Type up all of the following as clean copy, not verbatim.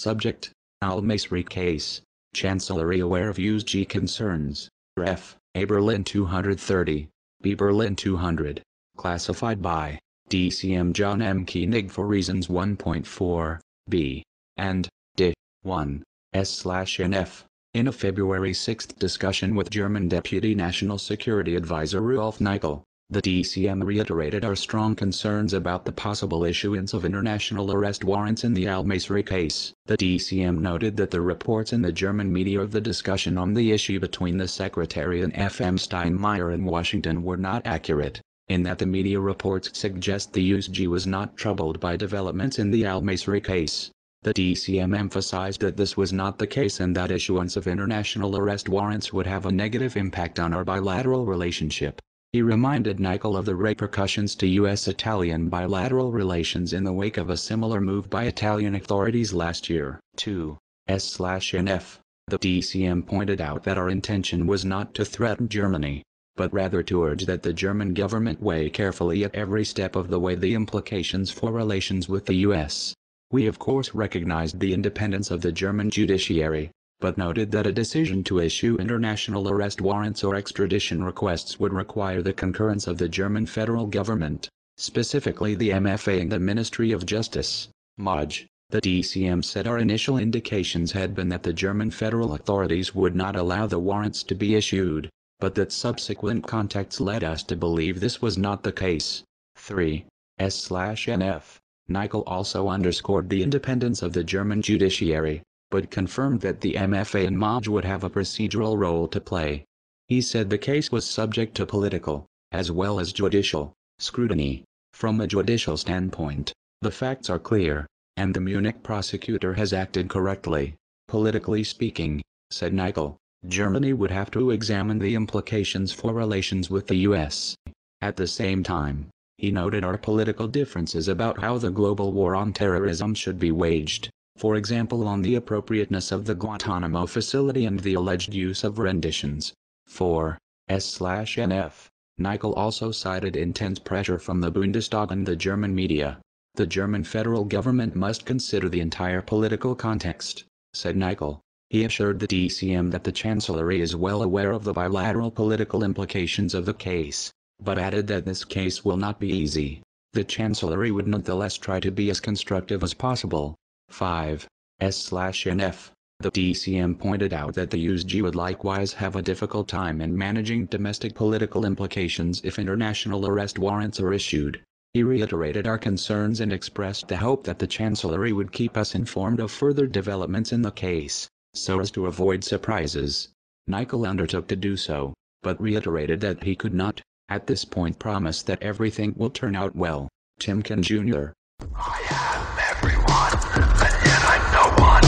Subject: Al-Masri case. Chancellery aware of USG concerns. Ref: A. Berlin 230. B. Berlin 200. Classified by DCM John M. Koenig for reasons 1.4, b, and d. 1, s/nf. In a February 6 discussion with German Deputy National Security Advisor Rudolf Nickel, the DCM reiterated our strong concerns about the possible issuance of international arrest warrants in the Al-Masri case. The DCM noted that the reports in the German media of the discussion on the issue between the Secretary and FM Steinmeier in Washington were not accurate, in that the media reports suggest the USG was not troubled by developments in the Al-Masri case. The DCM emphasized that this was not the case and that issuance of international arrest warrants would have a negative impact on our bilateral relationship. He reminded Nickel of the repercussions to U.S.-Italian bilateral relations in the wake of a similar move by Italian authorities last year. 2. S/nf. The DCM pointed out that our intention was not to threaten Germany, but rather to urge that the German government weigh carefully at every step of the way the implications for relations with the U.S. We of course recognized the independence of the German judiciary, but noted that a decision to issue international arrest warrants or extradition requests would require the concurrence of the German federal government, specifically the MFA and the Ministry of Justice, MOJ. The DCM said our initial indications had been that the German federal authorities would not allow the warrants to be issued, but that subsequent contacts led us to believe this was not the case. 3. S/nf. Nickel also underscored the independence of the German judiciary, but confirmed that the MFA and MOJ would have a procedural role to play. He said the case was subject to political, as well as judicial, scrutiny. From a judicial standpoint, the facts are clear, and the Munich prosecutor has acted correctly. Politically speaking, said Nickel, Germany would have to examine the implications for relations with the U.S. At the same time, he noted our political differences about how the global war on terrorism should be waged. For example, on the appropriateness of the Guantanamo facility and the alleged use of renditions. 4. S/nf. Nickel also cited intense pressure from the Bundestag and the German media. The German federal government must consider the entire political context, said Nickel. He assured the DCM that the Chancellery is well aware of the bilateral political implications of the case, but added that this case will not be easy. The Chancellery would nonetheless try to be as constructive as possible. 5. S/nf. The DCM pointed out that the USG would likewise have a difficult time in managing domestic political implications if international arrest warrants are issued. He reiterated our concerns and expressed the hope that the Chancellery would keep us informed of further developments in the case, so as to avoid surprises. Nickel undertook to do so, but reiterated that he could not, at this point, promise that everything will turn out well. Timken Jr. I am everyone, but yet I'm no one.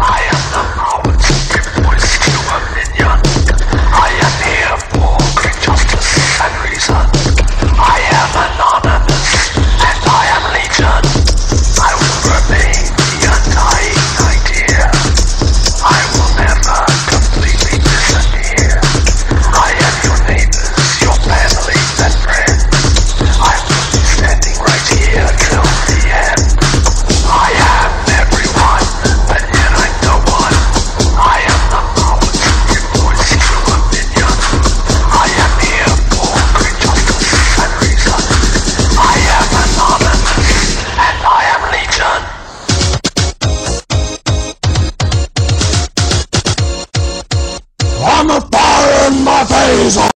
I am the poet, give voice to opinion. I am here for great justice and reason. I am anonymous, and I am legion. I will remain the undying idea. I will never completely disappear. I am your neighbors, your family and friends. I will be standing right here till the end. I am everyone, but yet I'm no one. I am the power to give voice to opinion. I am here for great justice and reason. I am anonymous, and I am legion. I'm a fire in my face!